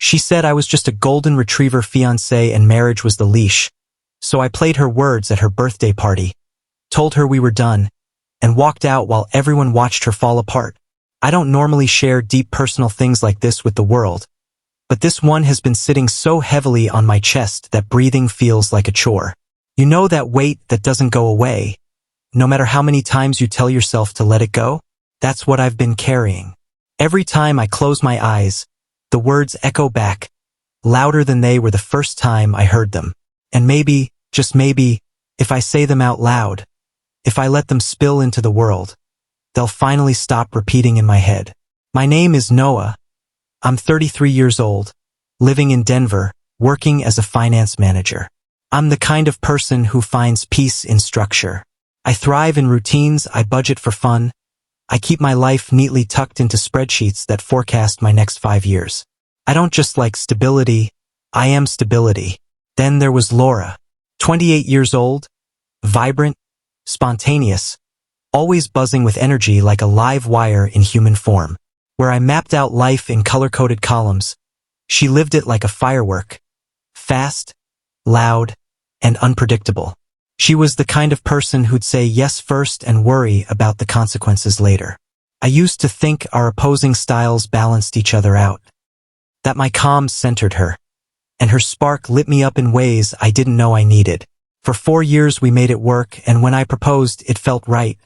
She said I was just a golden retriever fiancé and marriage was the leash. So I played her words at her birthday party, told her we were done, and walked out while everyone watched her fall apart. I don't normally share deep personal things like this with the world, but this one has been sitting so heavily on my chest that breathing feels like a chore. You know that weight that doesn't go away, no matter how many times you tell yourself to let it go? That's what I've been carrying. Every time I close my eyes, the words echo back, louder than they were the first time I heard them. And maybe, just maybe, if I say them out loud, if I let them spill into the world, they'll finally stop repeating in my head. My name is Noah. I'm 33 years old, living in Denver, working as a finance manager. I'm the kind of person who finds peace in structure. I thrive in routines, I budget for fun. I keep my life neatly tucked into spreadsheets that forecast my next 5 years. I don't just like stability, I am stability. Then there was Laura, 28 years old, vibrant, spontaneous, always buzzing with energy like a live wire in human form. Where I mapped out life in color-coded columns, she lived it like a firework, fast, loud, and unpredictable. She was the kind of person who'd say yes first and worry about the consequences later. I used to think our opposing styles balanced each other out, that my calm centered her, and her spark lit me up in ways I didn't know I needed. For 4 years we made it work, and when I proposed, it felt right,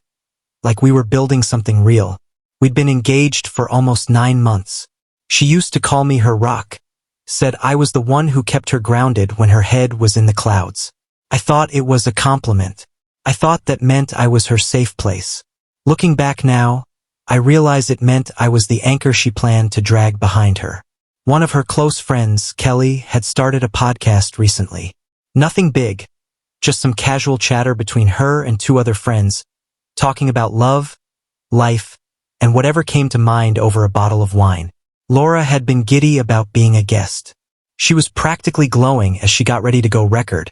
like we were building something real. We'd been engaged for almost 9 months. She used to call me her rock, said I was the one who kept her grounded when her head was in the clouds. I thought it was a compliment. I thought that meant I was her safe place. Looking back now, I realize it meant I was the anchor she planned to drag behind her. One of her close friends, Kelly, had started a podcast recently. Nothing big, just some casual chatter between her and 2 other friends, talking about love, life, and whatever came to mind over a bottle of wine. Laura had been giddy about being a guest. She was practically glowing as she got ready to go record,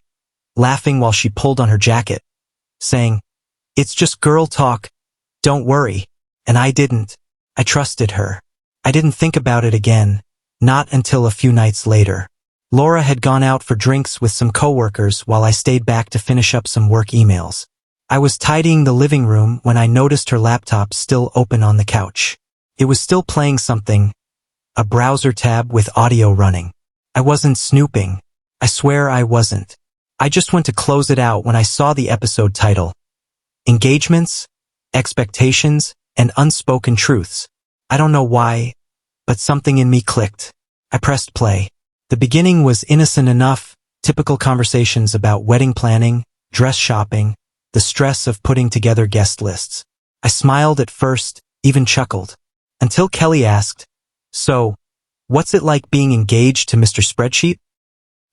laughing while she pulled on her jacket, saying, "It's just girl talk, don't worry." And I didn't. I trusted her. I didn't think about it again, not until a few nights later. Laura had gone out for drinks with some coworkers while I stayed back to finish up some work emails. I was tidying the living room when I noticed her laptop still open on the couch. It was still playing something, a browser tab with audio running. I wasn't snooping. I swear I wasn't. I just went to close it out when I saw the episode title, Engagements, Expectations, and Unspoken Truths. I don't know why, but something in me clicked. I pressed play. The beginning was innocent enough, typical conversations about wedding planning, dress shopping, the stress of putting together guest lists. I smiled at first, even chuckled, until Kelly asked, "So, what's it like being engaged to Mr. Spreadsheet?"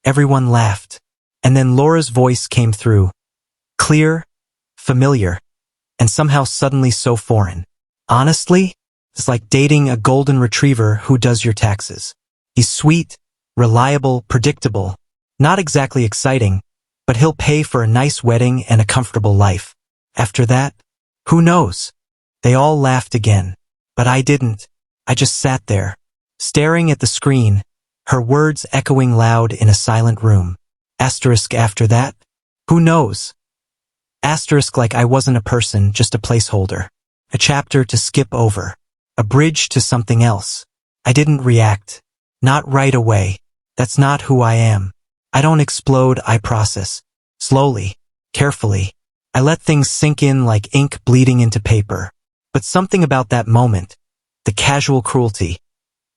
Everyone laughed, and then Laura's voice came through, clear, familiar, and somehow suddenly so foreign. "Honestly, it's like dating a golden retriever who does your taxes. He's sweet, reliable, predictable, not exactly exciting, but he'll pay for a nice wedding and a comfortable life. After that, who knows?" They all laughed again, but I didn't. I just sat there, staring at the screen, her words echoing loud in a silent room. Asterisk after that? Who knows? Asterisk like I wasn't a person, just a placeholder. A chapter to skip over. A bridge to something else. I didn't react. Not right away. That's not who I am. I don't explode, I process. Slowly, carefully. I let things sink in like ink bleeding into paper. But something about that moment, the casual cruelty,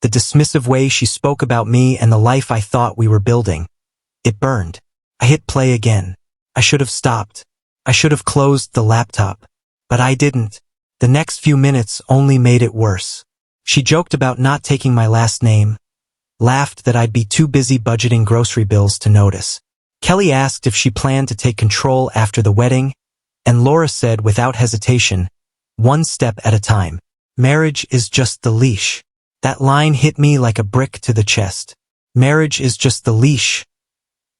the dismissive way she spoke about me and the life I thought we were building, it burned. I hit play again. I should have stopped. I should have closed the laptop. But I didn't. The next few minutes only made it worse. She joked about not taking my last name, laughed that I'd be too busy budgeting grocery bills to notice. Kelly asked if she planned to take control after the wedding, and Laura said without hesitation, "One step at a time. Marriage is just the leash." That line hit me like a brick to the chest. Marriage is just the leash.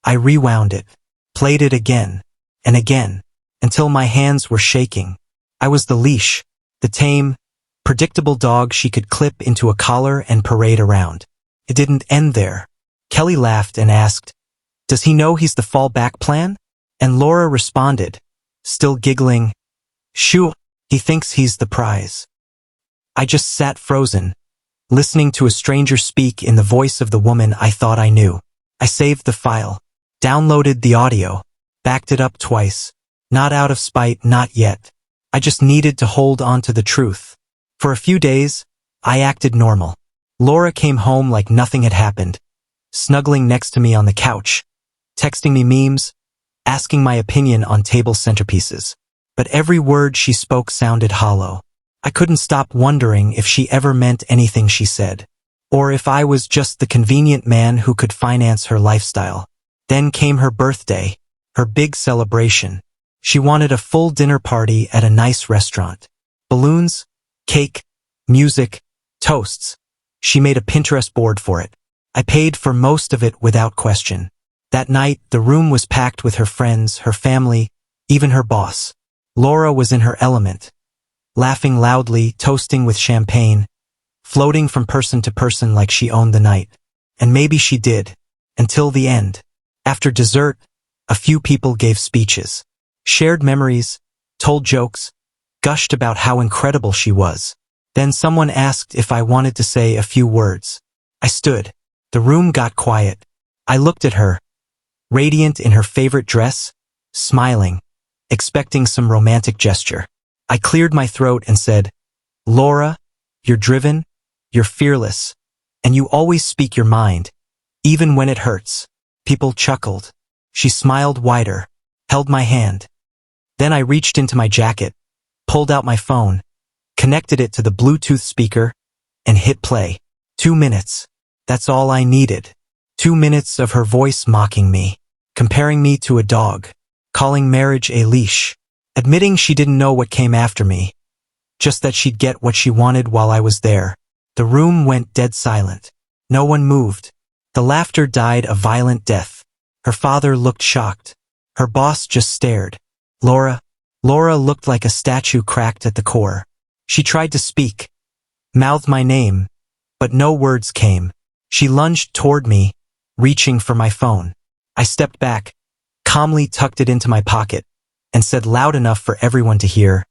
I rewound it, played it again, and again, until my hands were shaking. I was the leash, the tame, predictable dog she could clip into a collar and parade around. It didn't end there. Kelly laughed and asked, "Does he know he's the fallback plan?" And Laura responded, still giggling, "Shoo, he thinks he's the prize." I just sat frozen, listening to a stranger speak in the voice of the woman I thought I knew. I saved the file, downloaded the audio, backed it up twice. Not out of spite, not yet. I just needed to hold on to the truth. For a few days, I acted normal. Laura came home like nothing had happened, snuggling next to me on the couch, texting me memes, asking my opinion on table centerpieces. But every word she spoke sounded hollow. I couldn't stop wondering if she ever meant anything she said, or if I was just the convenient man who could finance her lifestyle. Then came her birthday, her big celebration. She wanted a full dinner party at a nice restaurant. Balloons, cake, music, toasts. She made a Pinterest board for it. I paid for most of it without question. That night, the room was packed with her friends, her family, even her boss. Laura was in her element, laughing loudly, toasting with champagne, floating from person to person like she owned the night. And maybe she did, until the end. After dessert, a few people gave speeches, shared memories, told jokes, gushed about how incredible she was. Then someone asked if I wanted to say a few words. I stood. The room got quiet. I looked at her, radiant in her favorite dress, smiling, expecting some romantic gesture. I cleared my throat and said, "Laura, you're driven, you're fearless, and you always speak your mind, even when it hurts." People chuckled. She smiled wider, held my hand. Then I reached into my jacket, pulled out my phone, connected it to the Bluetooth speaker, and hit play. 2 minutes. That's all I needed. 2 minutes of her voice mocking me, comparing me to a dog, calling marriage a leash, admitting she didn't know what came after me, just that she'd get what she wanted while I was there. The room went dead silent. No one moved. The laughter died a violent death. Her father looked shocked. Her boss just stared. Laura looked like a statue cracked at the core. She tried to speak, mouthed my name, but no words came. She lunged toward me, reaching for my phone. I stepped back, calmly tucked it into my pocket, and said loud enough for everyone to hear,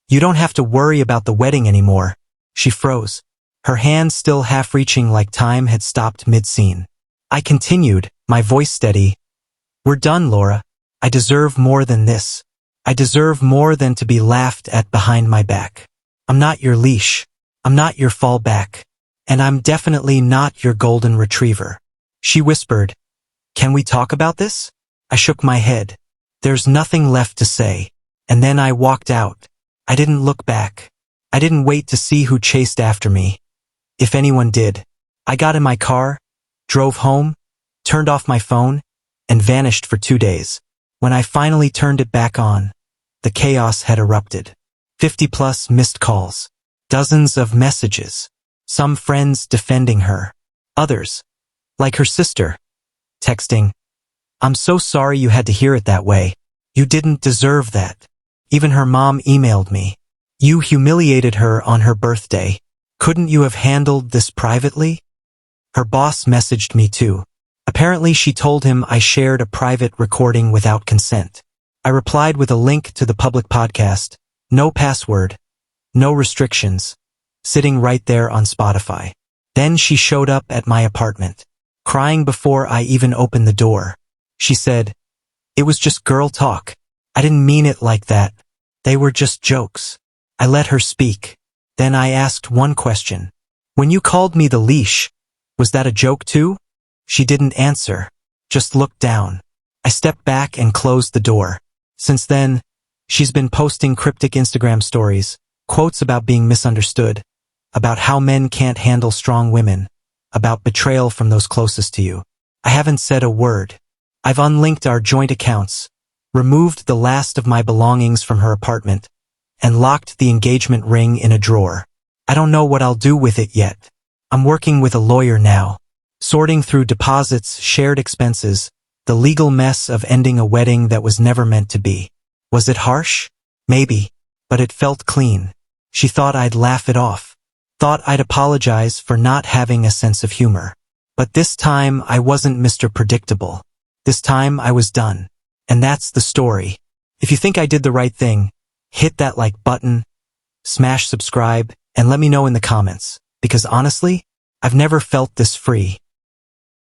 "You don't have to worry about the wedding anymore." She froze, her hand still half-reaching like time had stopped mid-scene. I continued, my voice steady. "We're done, Laura. I deserve more than this. I deserve more than to be laughed at behind my back. I'm not your leash. I'm not your fallback. And I'm definitely not your golden retriever." She whispered, "Can we talk about this?" I shook my head. There's nothing left to say. And then I walked out. I didn't look back. I didn't wait to see who chased after me, if anyone did. I got in my car, drove home, turned off my phone, and vanished for 2 days. When I finally turned it back on, the chaos had erupted. 50+ missed calls, dozens of messages, some friends defending her, others, like her sister, texting, "I'm so sorry you had to hear it that way. You didn't deserve that." Even her mom emailed me, "You humiliated her on her birthday. Couldn't you have handled this privately?" Her boss messaged me too. Apparently she told him I shared a private recording without consent. I replied with a link to the public podcast, no password, no restrictions, sitting right there on Spotify. Then she showed up at my apartment, crying before I even opened the door. She said, "It was just girl talk. I didn't mean it like that. They were just jokes." I let her speak. Then I asked one question. "When you called me the leash, was that a joke too?" She didn't answer, just looked down. I stepped back and closed the door. Since then, she's been posting cryptic Instagram stories, quotes about being misunderstood, about how men can't handle strong women, about betrayal from those closest to you. I haven't said a word. I've unlinked our joint accounts, removed the last of my belongings from her apartment, and locked the engagement ring in a drawer. I don't know what I'll do with it yet. I'm working with a lawyer now, sorting through deposits, shared expenses, the legal mess of ending a wedding that was never meant to be. Was it harsh? Maybe, but it felt clean. She thought I'd laugh it off, thought I'd apologize for not having a sense of humor. But this time I wasn't Mr. Predictable. This time I was done. And that's the story. If you think I did the right thing, hit that like button, smash subscribe, and let me know in the comments. Because honestly, I've never felt this free.